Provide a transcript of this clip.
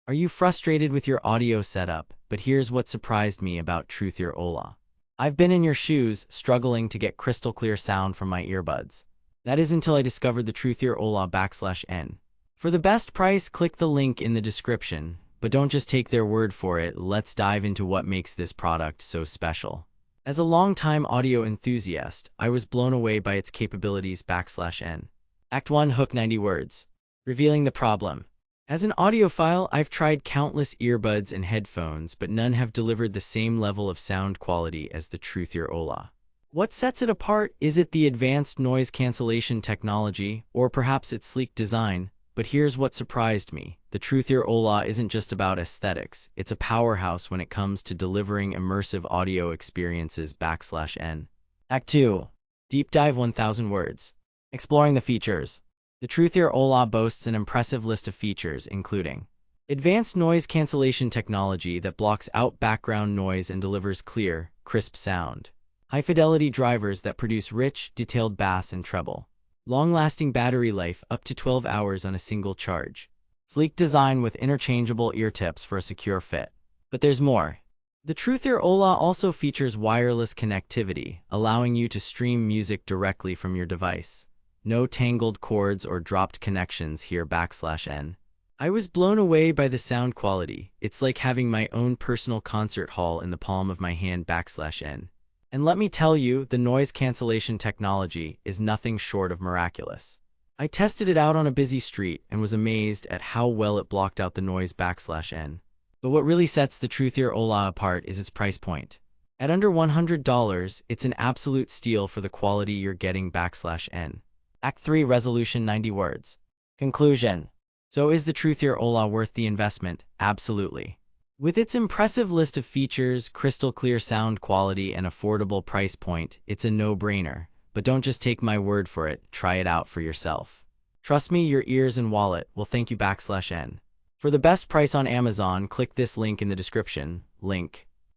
Are you frustrated with your audio setup? But here's what surprised me about Truthear Hola. I've been in your shoes, struggling to get crystal clear sound from my earbuds. That is until I discovered the Truthear Hola/N. For the best price, click the link in the description, but don't just take their word for it. Let's dive into what makes this product so special. As a longtime audio enthusiast, I was blown away by its capabilities/N. Act 1, hook 90 words. Revealing the problem. As an audiophile, I've tried countless earbuds and headphones, but none have delivered the same level of sound quality as the Truthear Hola. What sets it apart? Is it the advanced noise cancellation technology, or perhaps its sleek design? But here's what surprised me. The Truthear Hola isn't just about aesthetics, it's a powerhouse when it comes to delivering immersive audio experiences/N. Act 2. Deep dive 1000 words. Exploring the features. The Truthear Hola boasts an impressive list of features, including advanced noise cancellation technology that blocks out background noise and delivers clear, crisp sound, high-fidelity drivers that produce rich, detailed bass and treble, long-lasting battery life up to 12 hours on a single charge, sleek design with interchangeable ear tips for a secure fit. But there's more. The Truthear Hola also features wireless connectivity, allowing you to stream music directly from your device. No tangled cords or dropped connections here/N. I was blown away by the sound quality. It's like having my own personal concert hall in the palm of my hand/N. And let me tell you, the noise cancellation technology is nothing short of miraculous. I tested it out on a busy street and was amazed at how well it blocked out the noise/N. But what really sets the Truthear Hola apart is its price point. At under $100, it's an absolute steal for the quality you're getting/N. Act 3, resolution 90 words. Conclusion. So is the Truthear Hola worth the investment? Absolutely. With its impressive list of features, crystal clear sound quality, and affordable price point, it's a no-brainer. But don't just take my word for it, try it out for yourself. Trust me, your ears and wallet will thank you/N. For the best price on Amazon, click this link in the description. Link.